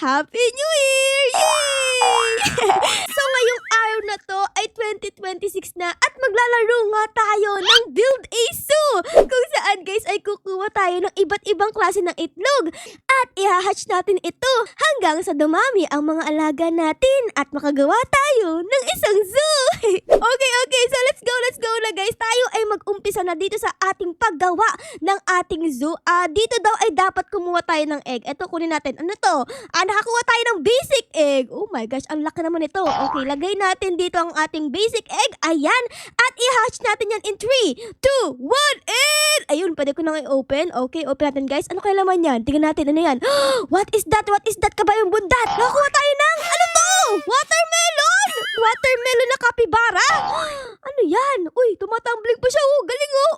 Happy New Year! Yay! So ngayong araw na to ay 2026 na at maglalaro nga tayo ng Build a Zoo kung saan guys ay kukuha tayo ng iba't ibang klase ng itlog at ihahatch natin ito hanggang sa dumami ang mga alaga natin at makagawa tayo ng isang zoo. Okay, so let's go na guys. Tayo ay mag-umpisa na dito sa ating paggawa ng ating zoo. Dito daw ay dapat kumuha tayo ng egg. Ito kunin natin. Ano to? Nakakuha tayo ng basic egg. Oh my gosh, ang laki naman ito. Okay, lagay natin dito ang ating basic egg. Ayan. At i-hatch natin yan in 3, 2, 1, and... Ayun, pwede ko nang i-open. Okay, open natin guys. Ano kaya laman yan? Tingnan natin. Ano yan? What is that? What is that? Kabayong bundat. Nakakuha tayo ng... Ano to? Watermelon! Watermelon na kapibara? Ano yan? Uy, tumatambling pa siya. Oh, galing oh.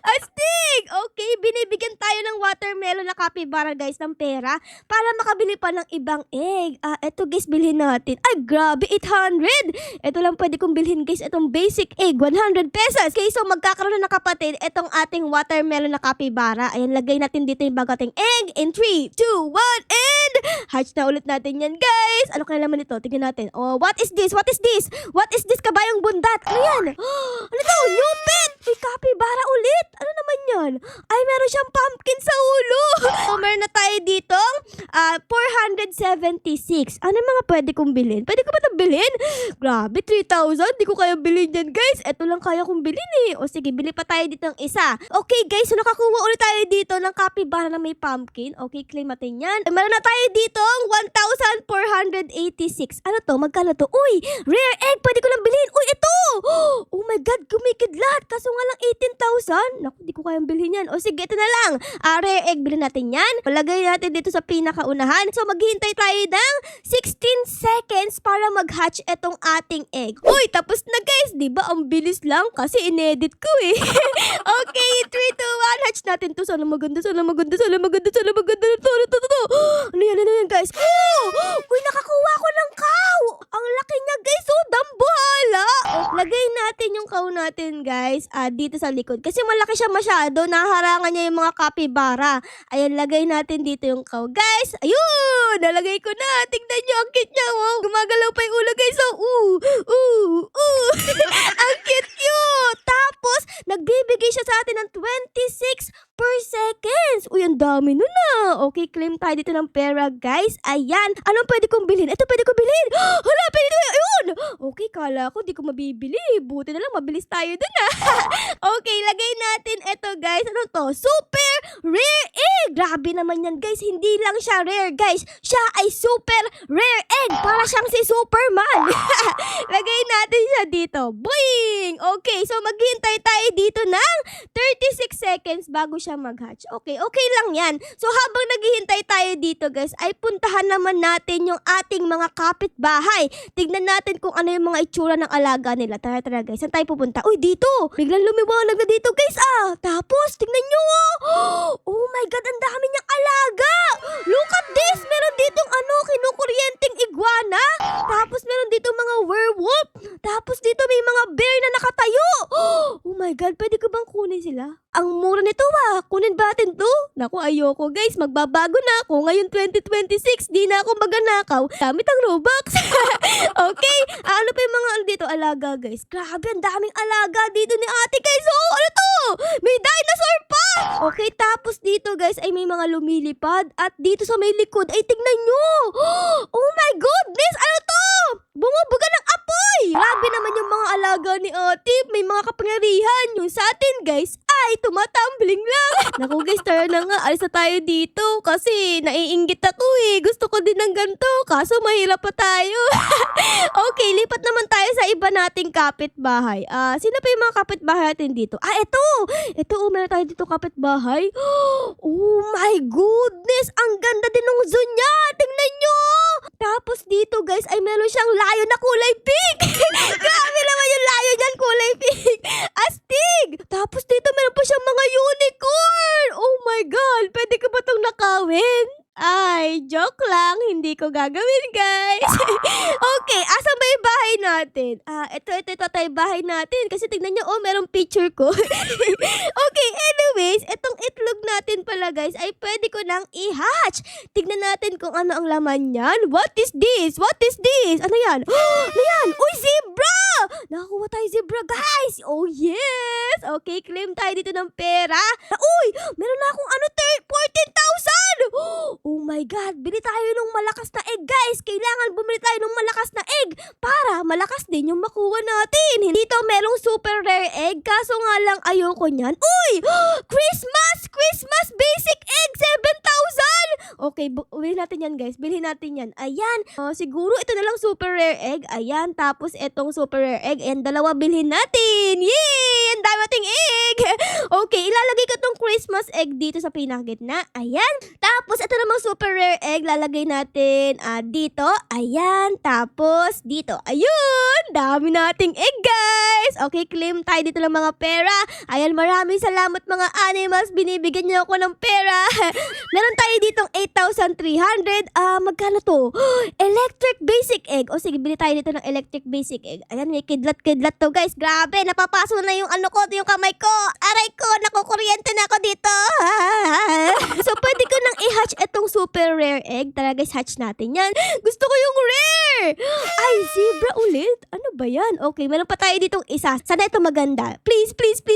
Astig! Okay, binibigyan tayo ng watermelon na kapibara guys ng pera para makabili pa ng ibang egg. Eto guys, bilhin natin. Ay, grabe, 800! Ito lang pwede kong bilhin guys, itong basic egg, 100 pesos. Okay, so magkakaroon na kapatid, itong ating watermelon na kapibara. Ayan, lagay natin dito yung bagating egg in 3, 2, 1, and... Hatch na ulit natin yan guys. Ano kaya naman ito? Tingnan natin. Oh, what is this? What is this? What is this kabayong bundat? Ano yan? Ano to? New pet! Uy, kapibara ulit. Ano naman yan? Ay, meron siyang pumpkin sa ulo. So, meron na tayo dito. 476. Ano yung mga pwede kong bilhin? Pwede ko ba ito bilhin? Grabe, 3,000. Di ko kaya bilhin yan, guys. Ito lang kaya kong bilhin eh. O sige, bili pa tayo dito ng isa. Okay, guys. So, nakakuha ulit tayo dito ng kapibara na may pumpkin. Okay, claim natin yan. Meron na tayo dito 1,486. Ano to? Magkano to? Uy, rare egg. Pwede ko lang bilhin. Uy, ito! Oh my God, kumikidlat. Kaso nga lang 18,000. Naku, di ko kayang bilhin yan. O sige, ito na lang. Rare egg, bilhin natin yan. Palagay natin dito sa pinakaunahan. So, maghihintay tayo ng 16 seconds para mag-hatch itong ating egg. Uy, tapos na guys. Diba, ang bilis lang kasi inedit ko eh. Okay, 3, 2, 1. Hatch natin to. Sana maganda. Ano yan guys? Oh! Uy, nakakuha ko ng cow. Ang laki niya guys. Oh, dambuhala. Lagay natin yung cow natin guys dito sa likod. Kasi malaki siya masyado. Naharangan niya yung mga kapibara. Ayan, lagay natin dito yung cow. Guys, ayun! Nalagay ko na. Tingnan niyo, ang cute niya. Wow, gumagalaw pa yung ulo guys. Oh, ang cute. Tapos, nagbibigay siya sa atin ng 26 per seconds. Uy, ang dami nun na. Okay, claim tayo dito ng pera, guys. Ayan. Anong pwede kong bilhin? Ito pwede kong bilhin. Hala, pwede ko. Ayun. Okay, kala ko di ko mabibili. Buti na lang, mabilis tayo dun Okay, lagay natin ito, guys. Ano to? Super rare egg. Grabe naman yan, guys. Hindi lang siya rare, guys. Siya ay super rare egg. Para siyang si Superman. Lagay natin siya dito. Boing! Okay, so maghintay tayo dito ng 36 seconds bago siya mag-hatch. Okay lang yan. So habang naghihintay tayo dito guys, ay puntahan naman natin yung ating mga kapitbahay. Tignan natin kung ano yung mga itsura ng alaga nila. Tara guys, saan tayo pupunta? Uy, dito! Biglang lumiwanag na dito guys Tapos, tignan nyo Oh my God, ang dami niyang alaga! Look at this! Meron ditong kinukuryenteng iguana. Tapos meron ditong mga werewolf. Tapos dito may mga bear na nakatayo. Oh my God, pwede ko bang kunin sila? Ang mura nito kunin ba natin to? Naku, ayoko guys, magbabago na ako. Ngayon 2026, di na ako maganakaw. Damit ang Robux. Okay, ano pa yung mga dito alaga guys? Grabe, ang daming alaga dito ni ate guys. Oh, ano to? May dinosaur pa! Okay, tapos dito guys ay may mga lumilipad. At dito sa may likod ay tignan nyo. Oh my goodness, ano to? Bumubuga ng apoy! Grabe naman yung mga alaga ni ate. May mga kapangyarihan. Yung sa atin guys ay tumatumbling lang. Naku guys, tara na nga. Alis na tayo dito. Kasi naiinggit ako eh. Gusto ko din ng ganito. Kaso mahirap pa tayo. Okay, lipat naman tayo sa iba nating kapitbahay. Sino pa yung mga kapitbahay natin dito? Ito meron tayo dito kapitbahay. Oh my goodness! Ang ganda din ng zoo niya! Tingnan nyo! Tapos dito guys ay meron siyang lion na kulay pink! Grabe naman yung lion niyan, kulay pink! Astig! Tapos dito meron pa siyang mga unicorn! Oh my God! Pwede ko ba itong nakawin? Ay, joke lang. Hindi ko gagawin, guys. Okay, asan ba yung bahay natin? Ito tayo bahay natin. Kasi tignan nyo, merong picture ko. Okay, anyways, itong itlog natin pala, guys, ay pwede ko nang i-hatch. Tignan natin kung ano ang laman yan. What is this? What is this? Ano yan? Ano yan? Uy, zebra! Nakakuha tayo zebra, guys. Oh, yes. Okay, claim tayo dito ng pera. Uy, meron na akong 14,000. Oh my God, bili tayo ng malakas na egg, guys. Kailangan bumili tayo ng malakas na egg para malakas din yung makuha natin. Dito merong super rare egg, kaso nga lang ayoko niyan. Uy, Christmas basic egg, 7,000. Okay, bilhin natin yan, guys. Bilhin natin yan. Ayan. Siguro ito na lang super rare egg. Ayan, tapos itong super rare egg. And dalawa bilhin natin. Yay! Ang dami nating egg. Okay, ilalagay ko tong Christmas egg dito sa pinakagitna. Ayan. Tapos ito namang super rare egg. Lalagay natin dito. Ayan. Tapos dito. Ayun. Dami nating egg, guys. Okay, claim tayo dito ng mga pera. Ayan, maraming salamat mga animals. Binibigyan niyo ako ng pera. Meron tayo ditong 8,300. Magkano to? Electric basic egg. O sige, bili tayo dito ng electric basic egg. Ayan, may kidlat-kidlat to, guys. Grabe, napapaso na yung ano ko, yung kamay ko. Aray ko, nakukuryente na ako dito. So, pwede ko nang i-hatch itong super rare egg. Tara, guys, hatch natin yan. Gusto ko yung rare. Ay, zebra ulit. Ano ba yan? Okay, meron pa tayo ditong isa. Sana ito maganda. Please,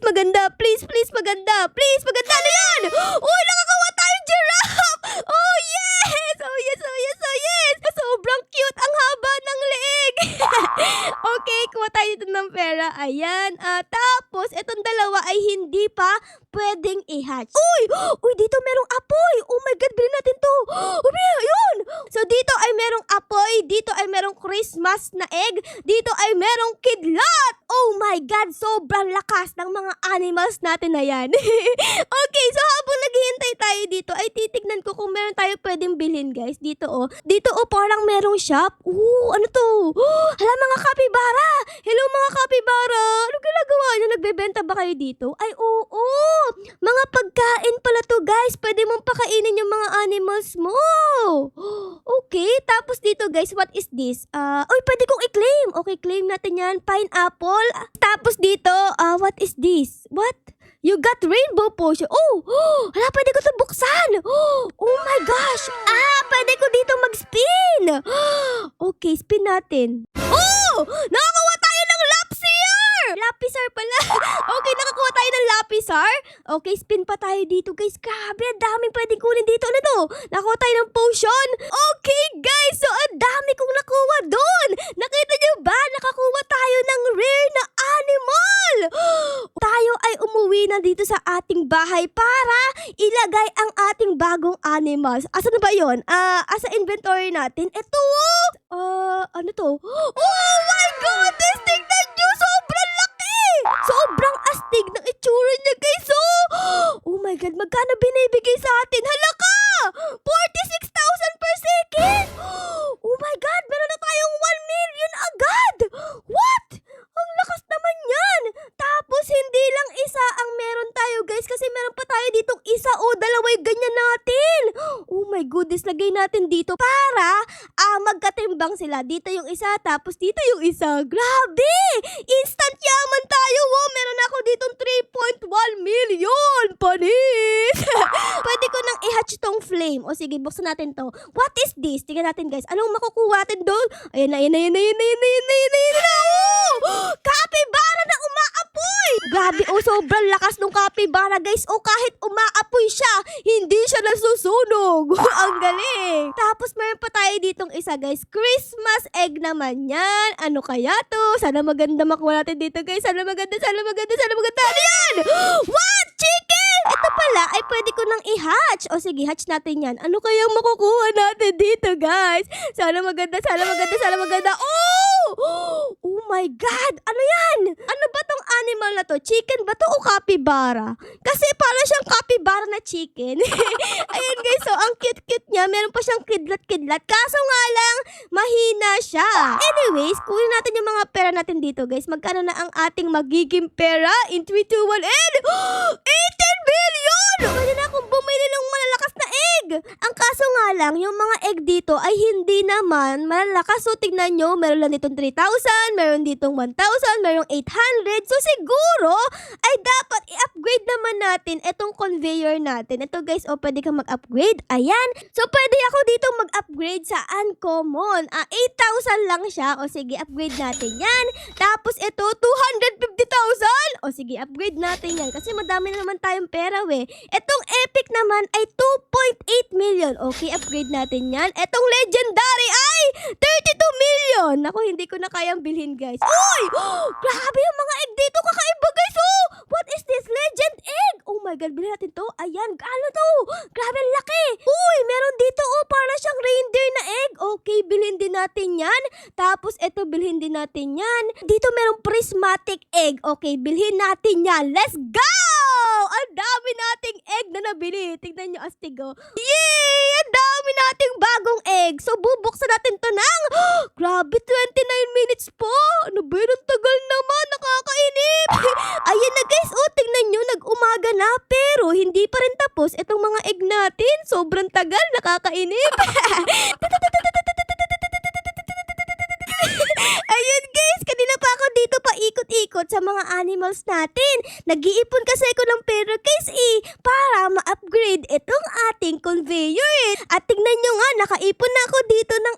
maganda. Please, maganda. Please, maganda. Ano yan? Uy, nakakawa tayo giraffe. Oh, yes. Oh, yes. Sobrang cute. Ang haba ng leeg. Okay, kuha tayo dito ng pera. Ayan. Tapos, itong dalawa ay hindi pa pwedeng i-hatch. Uy, dito merong apoy. Oh my God, bilhin natin to. Ayun. So, dito ay merong apoy. Dito ay merong Christmas na egg. Dito ay merong kidlat. Oh my God, sobrang lakas ng mga animals natin na yan. Okay, so habang naghihintay tayo dito, ay titignan ko kung meron tayo pwedeng bilhin, guys. Dito, parang merong shop. Ano to? Hala, mga kapibara. Hello, mga kapibara. Ano ginagawa niyo? Nagbebenta ba kayo dito? Ay, oo. Mga pagkain pala to, guys. Pwede mong pakainin yung mga animals mo. Okay, tapos dito, guys, what is this? Pwede kong i-claim. Okay, claim natin yan. Pineapple. Tapos dito, what is this? What? You got rainbow potion. Hala, pwede ko ito buksan. Oh my gosh. Pwede ko dito mag-spin. Okay, spin natin. Nakakuha tayo ng Lapisar pala. Okay, nakakuha tayo ng Lapisar. Okay, spin pa tayo dito, guys. Grabe, ang daming pwedeng kunin dito. Ano to? Nakakuha tayo ng potion. Okay, guys. So, ang dami kong nakuha doon. Nakita nyo ba? Nakakuha tayo ng rare na animal. Tayo ay umuwi na dito sa ating bahay para ilagay ang ating bagong animals. Asa na ba yun? Asa inventory natin? Ito. Ano to? Oh my goodness! Tignan nyo! Sobrang laki! Sobrang astig ng itsura niya, guys. Oh my God, magkano binibigay sa atin? Hala ka! 46,000 per second! Oh my God, meron na tayong 1 million agad! What? Ang lakas naman yan! Tapos, hindi lang isa ang meron tayo, guys, kasi meron pa tayo ditong isa o dalaway ganyan natin. Oh my goodness, lagay natin dito para magkatimbang sila. Dito yung isa, tapos dito yung isa. Grabe! Instant yaman tayo! Wow, meron ako ditong 3.1 million! Panis! Pwede ko nang i-hatch tong flame. O sige, buksan natin to. What is this? Tingnan natin, guys. Anong makukuha natin doon? Ayan na. Capybara na umaapoy! Grabe, sobrang lakas ng capybara, guys. Kahit umaapoy siya, hindi siya nasusunog. Ang galing. Tapos meron pa tayo ditong isa, guys. Christmas egg naman yan. Ano kaya to? Sana maganda makuha natin dito, guys. Sana maganda. Ano yan? What? Chicken! Ito pala ay pwede ko nang i-hatch. O sige, hatch natin yan. Ano kayang makukuha natin dito, guys? Sana maganda. Oh my God! Ano yan? Ano ba tong animal na to? Chicken ba to o capybara? Kasi parang siyang capybara na chicken. Ayun, guys, so ang cute-cute niya. Meron pa siyang kidlat-kidlat. Kaso nga lang, mahina siya. Anyways, kunin natin yung mga pera natin dito, guys. Magkano na ang ating magiging pera? In 3, 2, 1, and 18 billion! Pwede na akong bumili ng malalakas na egg! Ang kaso nga lang, yung mga egg dito ay hindi naman malalakas. So, tignan nyo, meron lang ditong 3,000, meron ditong 1,000, meron 800. So, siguro, ay dapat i-upgrade naman natin itong conveyor natin. Ito guys, pwede kang mag-upgrade. Ayan. So, pwede ako dito mag-upgrade sa uncommon. 8,000 lang siya. O sige, upgrade natin yan. Tapos ito, 250,000. O sige, upgrade natin yan. Kasi madami na naman tayong pera Itong epic naman ay 2.8 million. Okay, upgrade natin yan. Itong legendary ay 32 million. Naku, hindi ko na kayang bilhin guys. Uy! Grabe yung mga egg dito. Kakaiba guys. What is this? Legend egg. Oh my God, bilhin natin to. Ayan, ano to? Grabe, ang laki. Uy, meron dito para siyang reindeer na egg. Okay, bilhin din natin yan. Tapos ito, bilhin din natin yan. Dito merong prismatic egg. Okay, bilhin natin yan. Let's go! Ang dami nating egg na nabili. Tignan nyo, astigo. Yay! Ang dami nating bagong egg. So, bubuksan natin to ng grabe, 29 minutes po. Ano ba yun? Ang tagal naman. Nakakainip. Ayan na guys. Tignan nyo, nag-umaga na. Pero, hindi pa rin tapos itong mga egg natin. Sobrang tagal. Nakakainip. Ayun guys, kanina pa ako dito paikot-ikot sa mga animals natin. Nag-iipon kasi ako ng pera guys para ma-upgrade itong ating conveyor. At tingnan nyo nga, nakaipon na ako dito ng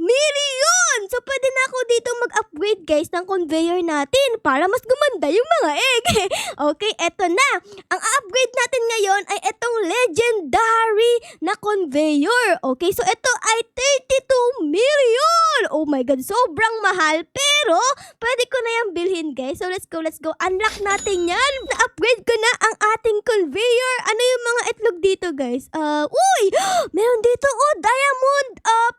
81 million. So pwede na ako dito mag-upgrade guys ng conveyor natin para mas gumanda yung mga egg. Okay, eto na. Ang upgrade natin ngayon ay itong legendary na conveyor. Okay, so ito ay 32 million. Oh my God, sobrang mahal. Pero, pwede ko na yung bilhin guys. So, let's go. Unlock natin yan. Na-upgrade ko na ang ating conveyor. Ano yung mga itlog dito guys? Uy! Meron dito, diamond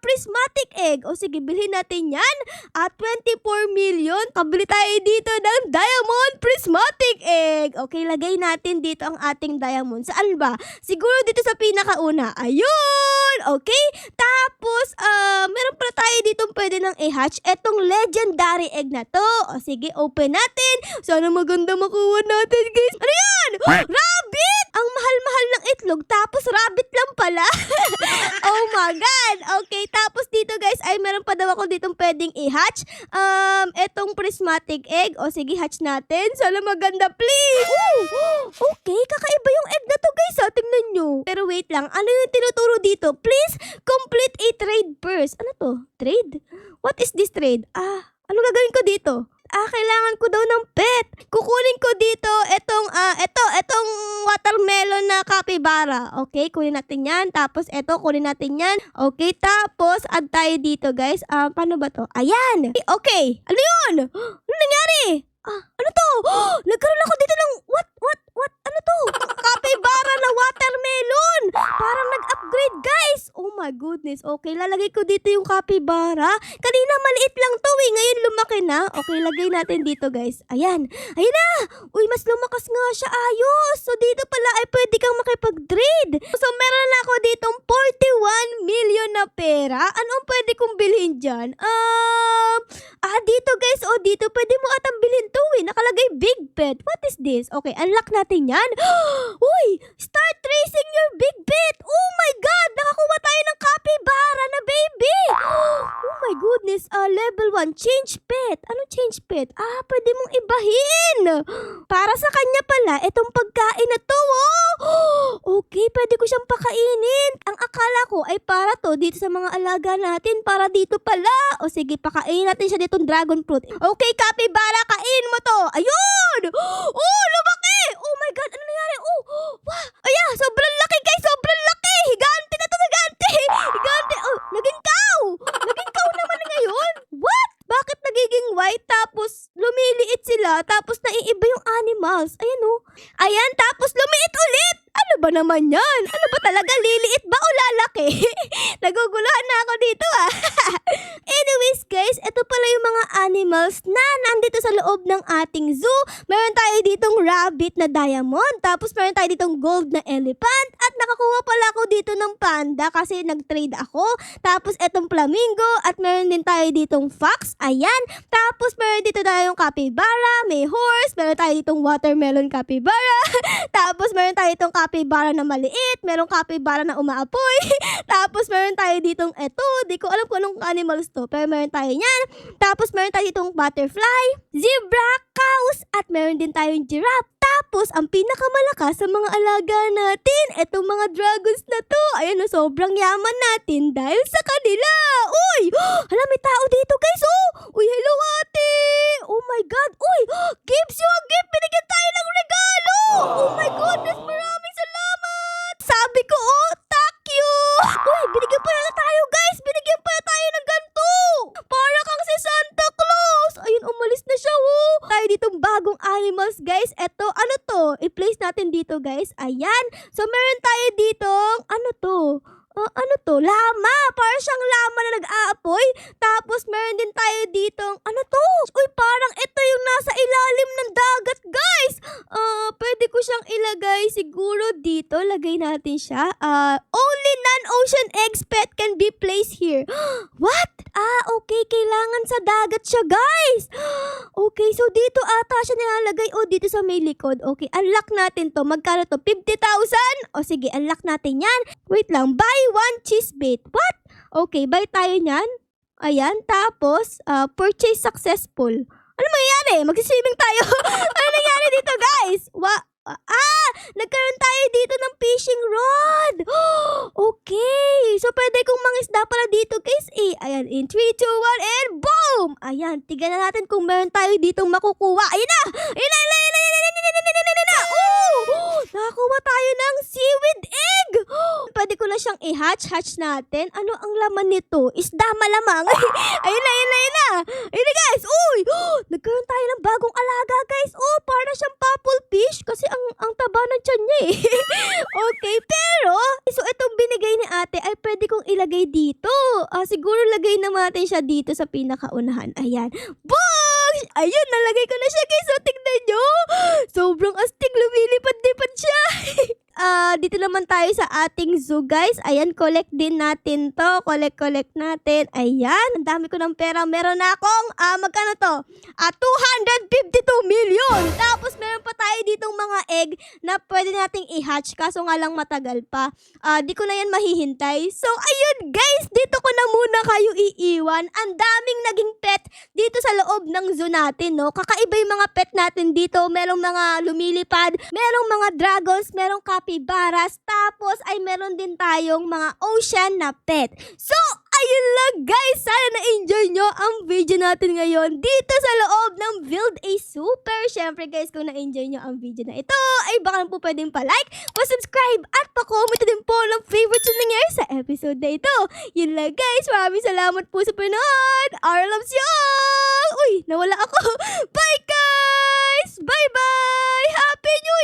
prismatic egg. O sige, bilhin natin yan. 24 million. Kabili tayo dito ng diamond prismatic egg. Okay, lagay natin dito ang ating diamond. Saan ba? Siguro dito sa pinakauna. Ayun! Okay? Tapos, meron pala tayo dito pwede nang i-hatch etong legendary egg na to. O sige, open natin. Sana maganda makuha natin, guys. Ano yan? Rabbit! Ang mahal-mahal ng itlog, tapos rabbit lang pala. Oh my God! Okay, tapos dito, guys, ay meron pa daw ako ditong pwedeng i-hatch. Etong prismatic egg. O sige, hatch natin. Sana maganda, please. Okay, kakaiba yung egg na to, guys. Tingnan nyo. Pero wait lang, ano yung tinuturo dito? Please, complete a trade first. Ano to? Trade? What is this trade? Ano gagawin ko dito? Kailangan ko daw ng pet. Kukunin ko dito etong watermelon na capybara. Okay, kunin natin yan. Tapos kunin natin yan. Okay, tapos add tayo dito, guys. Paano ba to? Ayan. Okay. Ano yun? Ano nangyari? Ano to? Nagkaroon ako dito ng what? Ano to? Capybara na watermelon. Parang nag-upgrade, guys. Oh my goodness. Okay, lalagay ko dito yung capybara. Kanina maliit lang to Ngayon lumaki na. Okay, lagay natin dito, guys. Ayan. Ayan na. Uy, mas lumakas nga siya. Ayos. So, dito pala ay pwede kang makipag-trade. So, meron na ako ditong 41 million na pera. Ano ang pwede kong bilhin dyan? Dito, guys. Dito pwede mo atang bilhin to Nakalagay big bet. What is this? Okay, unlock natin yan. Uy, start tracing your big bet. Oh my God, nakakuha tayo ng capybara na baby. Oh my goodness. Level 1, change pet. Ano change pet? Pwede mong ibahin. Para sa kanya pala, itong pagkain na to. Okay, pwede ko siyang pakainin. Ang akala ko ay para to dito sa mga alaga natin. Para dito pala. O sige, pakainin natin siya ditong dragon fruit. Okay, capybara, kain mo to. Ayun! Lumaki! Oh my God, ano nangyari? Wow! Ayan, sobrang laki guys, sobrang laki! Higante na to, higante! Higante! Naging cow! Naging cow naman ngayon? What? Bakit nagiging white tapos lumiliit sila tapos naiiba yung animals? Ayan Ayan, tapos lumiit ulit! Ano ba naman yan? Ano ba talaga? Liliit ba o lalaki? Naguguluhan na ako dito Anyways guys, ito pala yung mga animals na nandito sa loob ng ating zoo. Meron tayo ditong rabbit na diamond, tapos meron tayo ditong gold na elephant, at nakakuha pala ako dito ng panda kasi nag-trade ako. Tapos etong flamingo, at meron din tayo ditong fox, ayan. Tapos meron dito tayong capybara, may horse, meron tayo ditong watermelon capybara. Tapos meron tayo ditong capybara na maliit, merong capybara na umaapoy. Tapos meron tayo ditong di ko alam kung anong animals to, pero meron tayo niyan. Tapos meron tayo ditong butterfly, zebra, cows, at meron din tayong giraffe. Tapos, ang pinakamalakas sa mga alaga natin, etong mga dragons na to. Ayan, sobrang yaman natin dahil sa kanila. Uy! Hala, may tao dito, guys. Uy, hello, ate. Oh my God. Uy, gives you a gift. Binigyan tayo ng regalo. Oh my goodness, maraming salamat. Sabi ko, thank you. Uy, binigyan pa na tayo, guys. Binigyan pa na tayo ng ganito. Para kang si Santa Claus. Ayun, umalis na siya, tayo ditong bagong animals, guys. Eto, ano to? I-place natin dito, guys. Ayan. So, meron tayo ditong, ano to? Ano to? Lama. Para siyang lama na nag-aapoy. Tapos, meron din tayo ditong, ano to? Uy, parang ito yung nasa ilalim ng dagat, guys. Pwede ko siyang ilagay siguro dito. Lagay natin siya. Only non-ocean eggs pet can be placed here. What? Okay. Kailangan sa dagat siya, guys. Okay, so dito ata siya nilalagay. Dito sa may likod. Okay, unlock natin to. Magkano to? 50,000? Sige, unlock natin yan. Wait lang. Buy one cheese bait. What? Okay, buy tayo niyan. Ayan, tapos, purchase successful. Ano mangyayari? Magsiswimming tayo. Ano nangyari dito, guys? Nagkaroon tayo dito ng fishing rod. Okay. So, pwede kong mangisda pala dito, guys. Ayan, in 3, 2, 1, and boom! Ayan, tignan na natin kung meron tayo ditong makukuha. Ayun na! Nakakuha tayo ng seaweed egg. Pwede ko na siyang i-hatch natin. Ano ang laman nito? Isda malamang. Ayun na, guys. Uy! Nagkaroon tayo ng bagong alaga, guys. Para siyang purple fish kasi ang taba ng tiyan niya eh. Okay, pero so itong binigay ni ate ay pwede kong ilagay dito. Siguro lagay naman natin siya dito sa pinakaunahan. Ayan. Boom! Ayun, nalagay ko na siya, guys. So, tignan nyo. Sobrang astig. Lumilipad-lipad siya. Dito naman tayo sa ating zoo, guys. Ayan, collect din natin to. Collect natin. Ayan, ang dami ko ng pera. Meron na akong, magkano to? 252 million. Tapos, meron pa tayo ditong mga egg na pwede nating i-hatch. Kaso nga lang matagal pa. Di ko na yan mahihintay. So, ayun, guys. Dito ko na muna kayo iiwan. Ang daming naging pet dito sa loob ng zoo natin, no? Kakaiba yung mga pet natin dito. Merong mga lumilipad, merong mga dragons, merong capybaras, tapos ay meron din tayong mga ocean na pet. So, ayun lang, guys. Sana na-enjoy nyo ang video natin ngayon dito sa loob ng Build a Super. Syempre, guys, kung na-enjoy nyo ang video na ito, ay baka lang po pwedeng pa-like, pa-subscribe, at pa-comment din po ng favorite na nangyari sa episode na ito. Yun lang, guys. Maraming salamat po sa panood. Our loves you all! Uy, nawala ako. Bye, guys! Bye-bye! Happy New